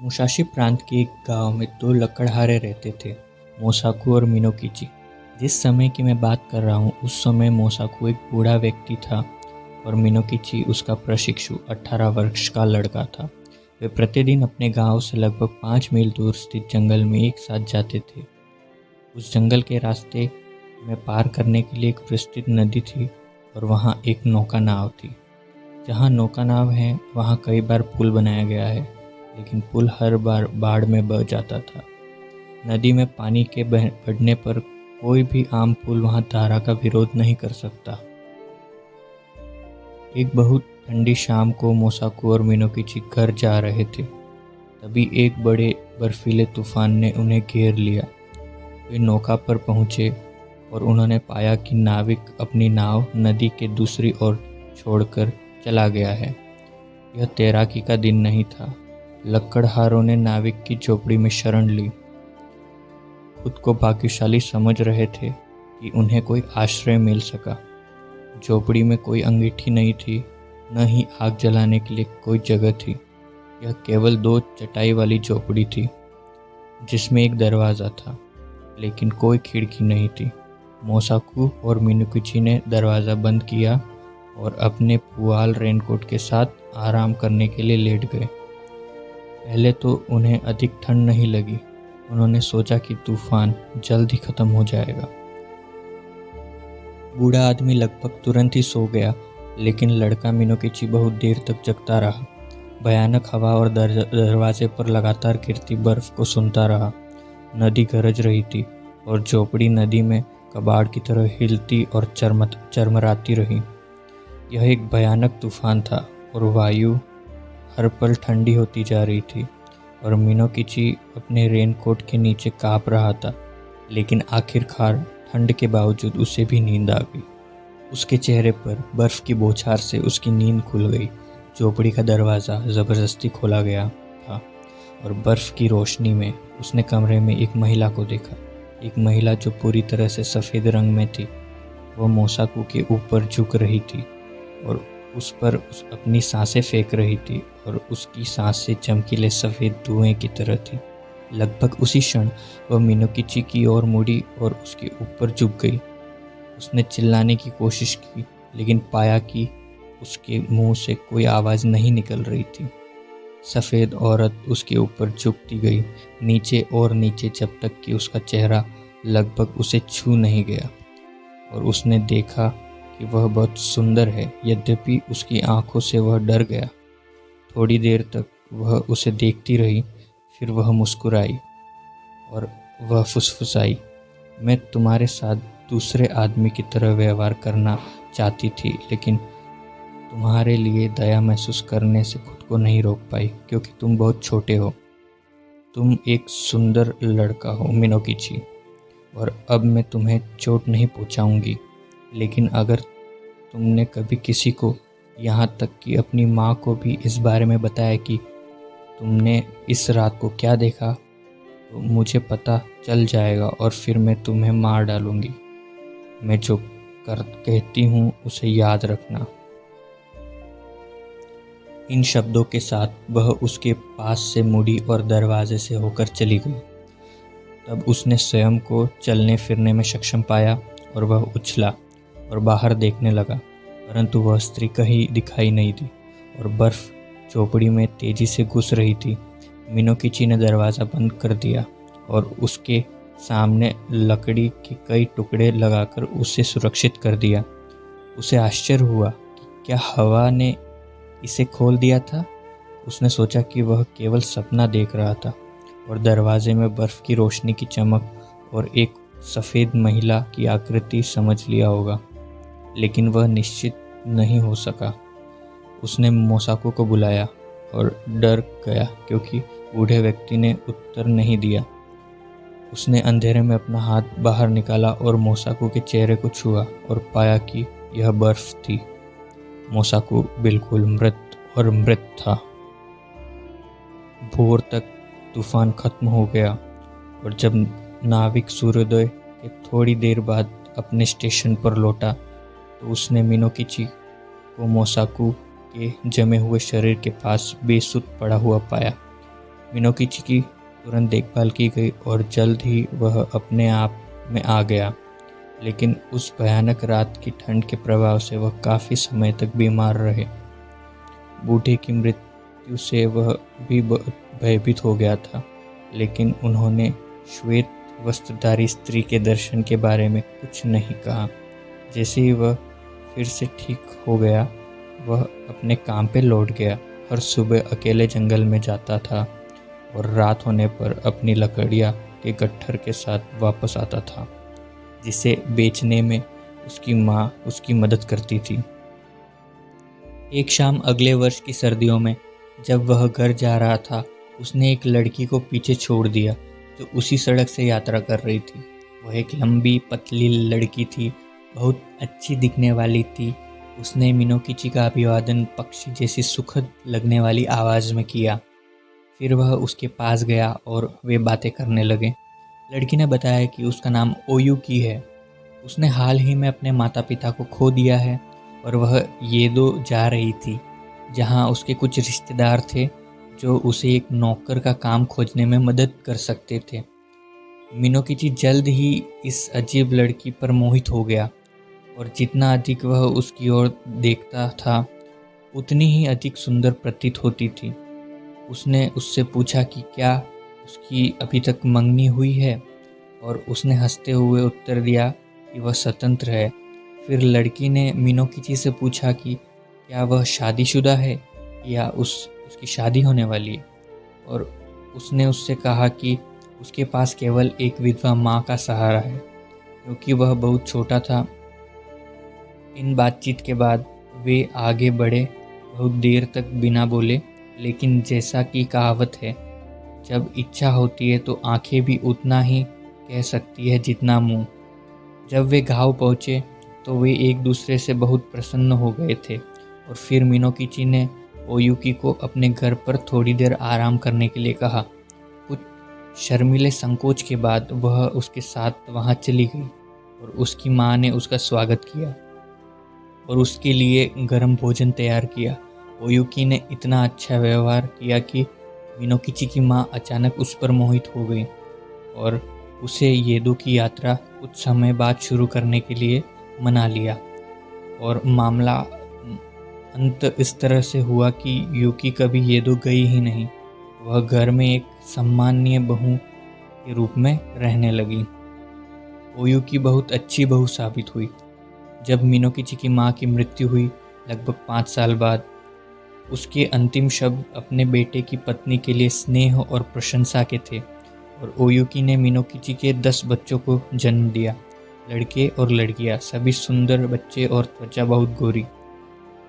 Musashi प्रांत के एक गांव में दो लकड़हारे रहते थे, मोसाकू और मिनोकिची। जिस समय की मैं बात कर रहा हूँ उस समय मोसाकू एक बूढ़ा व्यक्ति था और मिनोकिची उसका प्रशिक्षु 18 वर्ष का लड़का था। वे प्रतिदिन अपने गांव से लगभग 5 मील दूर स्थित जंगल में एक साथ जाते थे। उस जंगल के रास्ते में पार करने के लिए एक विस्तृत नदी थी और वहाँ एक नौका नाव थी। जहाँ नौका नाव है वहाँ कई बार पुल बनाया गया है, लेकिन पुल हर बार बाढ़ में बह जाता था। नदी में पानी के बढ़ने पर कोई भी आम पुल वहाँ धारा का विरोध नहीं कर सकता। एक बहुत ठंडी शाम को मोसाकू और मिनोकिची घर जा रहे थे। तभी एक बड़े बर्फीले तूफान ने उन्हें घेर लिया। वे नौका पर पहुँचे और उन्होंने पाया कि नाविक अपनी नाव नदी के दूसरी ओर छोड़कर चला गया है। यह तैराकी का दिन नहीं था। लकड़हारों ने नाविक की झोपड़ी में शरण ली। खुद को भाग्यशाली समझ रहे थे कि उन्हें कोई आश्रय मिल सका। झोपड़ी में कोई अंगीठी नहीं थी, न ही आग जलाने के लिए कोई जगह थी। यह केवल 2 चटाई वाली झोपड़ी थी जिसमें एक दरवाज़ा था, लेकिन कोई खिड़की नहीं थी। मोसाकू और मिनोकिची ने दरवाज़ा बंद किया और अपने पुआल रेनकोट के साथ आराम करने के लिए लेट गए। पहले तो उन्हें अधिक ठंड नहीं लगी। उन्होंने सोचा कि तूफान जल्द ही खत्म हो जाएगा। बूढ़ा आदमी लगभग तुरंत ही सो गया, लेकिन लड़का मिनोकिची बहुत देर तक जगता रहा। भयानक हवा और दरवाजे पर लगातार गिरती बर्फ को सुनता रहा। नदी गरज रही थी और झोपड़ी नदी में कबाड़ की तरह हिलती और चरमराती रही। यह एक भयानक तूफान था और वायु हर पल ठंडी होती जा रही थी और मिनोकिची अपने रेनकोट के नीचे काँप रहा था। लेकिन आखिरकार ठंड के बावजूद उसे भी नींद आ गई। उसके चेहरे पर बर्फ की बौछार से उसकी नींद खुल गई। झोपड़ी का दरवाज़ा ज़बरदस्ती खोला गया था और बर्फ की रोशनी में उसने कमरे में एक महिला को देखा। एक महिला जो पूरी तरह से सफ़ेद रंग में थी। वह मोसाकू के ऊपर झुक रही थी और उस पर अपनी सांसें फेंक रही थी और उसकी सांसें चमकीले सफ़ेद धुएं की तरह थी। लगभग उसी क्षण वह मिनोकिची की ओर मुड़ी और उसके ऊपर झुक गई। उसने चिल्लाने की कोशिश की, लेकिन पाया कि उसके मुंह से कोई आवाज़ नहीं निकल रही थी। सफ़ेद औरत उसके ऊपर झुकती गई, नीचे और नीचे, जब तक कि उसका चेहरा लगभग उसे छू नहीं गया और उसने देखा कि वह बहुत सुंदर है। यद्यपि उसकी आंखों से वह डर गया। थोड़ी देर तक वह उसे देखती रही, फिर वह मुस्कुराई और वह फुसफुसाई, मैं तुम्हारे साथ दूसरे आदमी की तरह व्यवहार करना चाहती थी, लेकिन तुम्हारे लिए दया महसूस करने से खुद को नहीं रोक पाई, क्योंकि तुम बहुत छोटे हो। तुम एक सुंदर लड़का हो मिनोकिची, और अब मैं तुम्हें चोट नहीं पहुंचाऊंगी। लेकिन अगर तुमने कभी किसी को, यहाँ तक कि अपनी माँ को भी इस बारे में बताया कि तुमने इस रात को क्या देखा, तो मुझे पता चल जाएगा और फिर मैं तुम्हें मार डालूंगी। मैं जो कहती हूँ उसे याद रखना। इन शब्दों के साथ वह उसके पास से मुड़ी और दरवाजे से होकर चली गई। तब उसने स्वयं को चलने फिरने में सक्षम पाया और वह उछला और बाहर देखने लगा, परंतु वह स्त्री कहीं दिखाई नहीं दी और बर्फ झोपड़ी में तेजी से घुस रही थी। मिनोकिची ने दरवाज़ा बंद कर दिया और उसके सामने लकड़ी के कई टुकड़े लगाकर उसे सुरक्षित कर दिया। उसे आश्चर्य हुआ कि क्या हवा ने इसे खोल दिया था। उसने सोचा कि वह केवल सपना देख रहा था और दरवाजे में बर्फ की रोशनी की चमक और एक सफ़ेद महिला की आकृति समझ लिया होगा, लेकिन वह निश्चित नहीं हो सका। उसने मोसाकू को बुलाया और डर गया क्योंकि बूढ़े व्यक्ति ने उत्तर नहीं दिया। उसने अंधेरे में अपना हाथ बाहर निकाला और मोसाकू के चेहरे को छुआ और पाया कि यह बर्फ थी। मोसाकू बिल्कुल मृत और मृत था। भोर तक तूफान खत्म हो गया और जब नाविक सूर्योदय के थोड़ी देर बाद अपने स्टेशन पर लौटा तो उसने मिनोकिची को मोसाकू के जमे हुए शरीर के पास बेसुध पड़ा हुआ पाया। मिनोकिची की तुरंत देखभाल की गई और जल्द ही वह अपने आप में आ गया, लेकिन उस भयानक रात की ठंड के प्रभाव से वह काफ़ी समय तक बीमार रहे। बूढ़े की मृत्यु से वह भी बहुत भयभीत हो गया था, लेकिन उन्होंने श्वेत वस्त्रधारी स्त्री के दर्शन के बारे में कुछ नहीं कहा। जैसे ही वह फिर से ठीक हो गया, वह अपने काम पे लौट गया। हर सुबह अकेले जंगल में जाता था और रात होने पर अपनी लकड़ियाँ के गट्ठर के साथ वापस आता था, जिसे बेचने में उसकी माँ उसकी मदद करती थी। एक शाम अगले वर्ष की सर्दियों में जब वह घर जा रहा था, उसने एक लड़की को पीछे छोड़ दिया जो उसी सड़क से यात्रा कर रही थी। वह एक लंबी पतली लड़की थी, बहुत अच्छी दिखने वाली थी। उसने मिनोकिची का अभिवादन पक्षी जैसी सुखद लगने वाली आवाज़ में किया। फिर वह उसके पास गया और वे बातें करने लगे। लड़की ने बताया कि उसका नाम ओयुकी है। उसने हाल ही में अपने माता पिता को खो दिया है और वह येदो जा रही थी, जहां उसके कुछ रिश्तेदार थे जो उसे एक नौकर का काम खोजने में मदद कर सकते थे। मिनोकिची जल्द ही इस अजीब लड़की पर मोहित हो गया और जितना अधिक वह उसकी ओर देखता था, उतनी ही अधिक सुंदर प्रतीत होती थी। उसने उससे पूछा कि क्या उसकी अभी तक मंगनी हुई है, और उसने हंसते हुए उत्तर दिया कि वह स्वतंत्र है। फिर लड़की ने मिनोकिची से पूछा कि क्या वह शादीशुदा है या उसकी शादी होने वाली है, और उसने उससे कहा कि उसके पास केवल एक विधवा माँ का सहारा है, क्योंकि वह बहुत छोटा था। इन बातचीत के बाद वे आगे बढ़े, बहुत देर तक बिना बोले, लेकिन जैसा कि कहावत है, जब इच्छा होती है तो आंखें भी उतना ही कह सकती है जितना मुंह। जब वे गाँव पहुँचे तो वे एक दूसरे से बहुत प्रसन्न हो गए थे और फिर मिनोकिची ने ओयुकी को अपने घर पर थोड़ी देर आराम करने के लिए कहा। कुछ शर्मीले संकोच के बाद वह उसके साथ वहाँ चली गई और उसकी माँ ने उसका स्वागत किया और उसके लिए गर्म भोजन तैयार किया। ओयुकी ने इतना अच्छा व्यवहार किया कि मिनोकिची की माँ अचानक उस पर मोहित हो गई और उसे येदो की यात्रा कुछ समय बाद शुरू करने के लिए मना लिया। और मामला अंत इस तरह से हुआ कि यूकी कभी येदो गई ही नहीं। वह घर में एक सम्माननीय बहू के रूप में रहने लगी। ओयुकी बहुत अच्छी बहू साबित हुई। जब मिनोकिची की माँ की मृत्यु हुई लगभग 5 साल बाद, उसके अंतिम शब्द अपने बेटे की पत्नी के लिए स्नेह और प्रशंसा के थे और ओयुकी ने मिनोकिची के 10 बच्चों को जन्म दिया। लड़के और लड़कियां, सभी सुंदर बच्चे और त्वचा बहुत गोरी।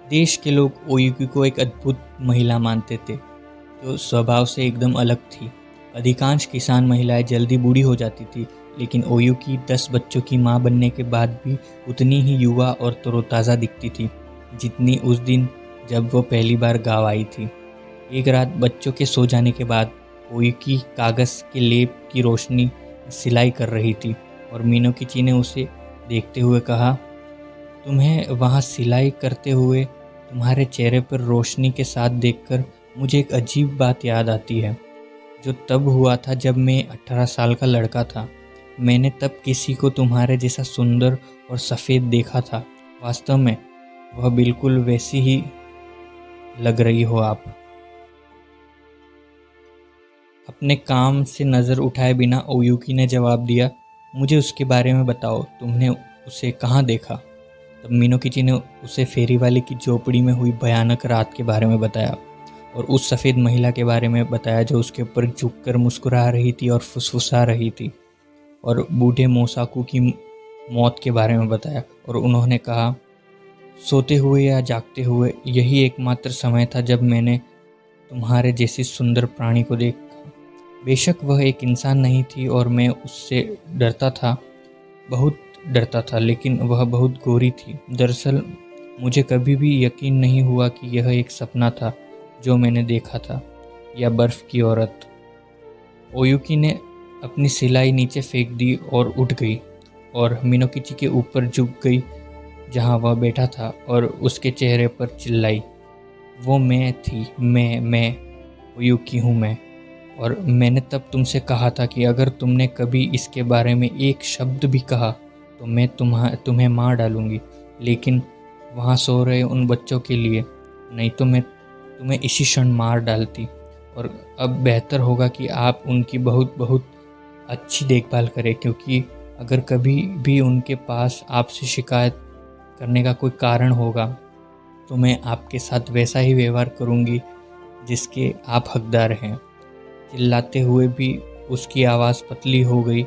देश के लोग ओयुकी को एक अद्भुत महिला मानते थे जो स्वभाव से एकदम अलग थी। अधिकांश किसान महिलाएं जल्दी बूढ़ी हो जाती थी, लेकिन ओयुकी 10 बच्चों की मां बनने के बाद भी उतनी ही युवा और तरोताज़ा दिखती थी जितनी उस दिन जब वो पहली बार गाँव आई थी। एक रात बच्चों के सो जाने के बाद ओयुकी कागज़ के लेप की रोशनी सिलाई कर रही थी और मिनोकिची ने उसे देखते हुए कहा, तुम्हें वहाँ सिलाई करते हुए तुम्हारे चेहरे पर रोशनी के साथ देखकर मुझे एक अजीब बात याद आती है, जो तब हुआ था जब मैं 18 साल का लड़का था। मैंने तब किसी को तुम्हारे जैसा सुंदर और सफ़ेद देखा था। वास्तव में वह बिल्कुल वैसी ही लग रही हो आप। अपने काम से नज़र उठाए बिना ओयुकी ने जवाब दिया, मुझे उसके बारे में बताओ, तुमने उसे कहाँ देखा? तब मिनोकिची ने उसे फेरी वाले की झोपड़ी में हुई भयानक रात के बारे में बताया और उस सफ़ेद महिला के बारे में बताया जो उसके ऊपर झुककर मुस्कुरा रही थी और फुसफुसा रही थी, और बूढ़े मोसाकू की मौत के बारे में बताया। और उन्होंने कहा, सोते हुए या जागते हुए यही एकमात्र समय था जब मैंने तुम्हारे जैसी सुंदर प्राणी को देखा। बेशक वह एक इंसान नहीं थी और मैं उससे डरता था, बहुत डरता था, लेकिन वह बहुत गोरी थी। दरअसल मुझे कभी भी यकीन नहीं हुआ कि यह एक सपना था जो मैंने देखा था, या बर्फ़ की औरत। ओयुकी ने अपनी सिलाई नीचे फेंक दी और उठ गई और मिनोकिची के ऊपर झुक गई जहां वह बैठा था और उसके चेहरे पर चिल्लाई, वो मैं थी, मैं ओयुकी हूँ मैं। और मैंने तब तुमसे कहा था कि अगर तुमने कभी इसके बारे में एक शब्द भी कहा तो मैं तुम्हें मार डालूंगी, लेकिन वहाँ सो रहे उन बच्चों के लिए, नहीं तो मैं तुम्हें इसी क्षण मार डालती। और अब बेहतर होगा कि आप उनकी बहुत बहुत अच्छी देखभाल करें, क्योंकि अगर कभी भी उनके पास आपसे शिकायत करने का कोई कारण होगा तो मैं आपके साथ वैसा ही व्यवहार करूंगी जिसके आप हकदार हैं। चिल्लाते हुए भी उसकी आवाज़ पतली हो गई,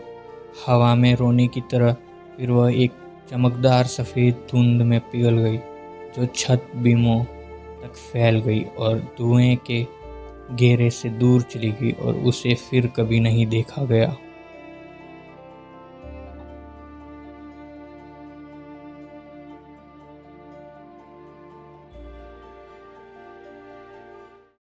हवा में रोने की तरह। फिर वह एक चमकदार सफ़ेद धुंध में पिघल गई जो छत बीमों तक फैल गई और धुएं के घेरे से दूर चली गई और उसे फिर कभी नहीं देखा गया।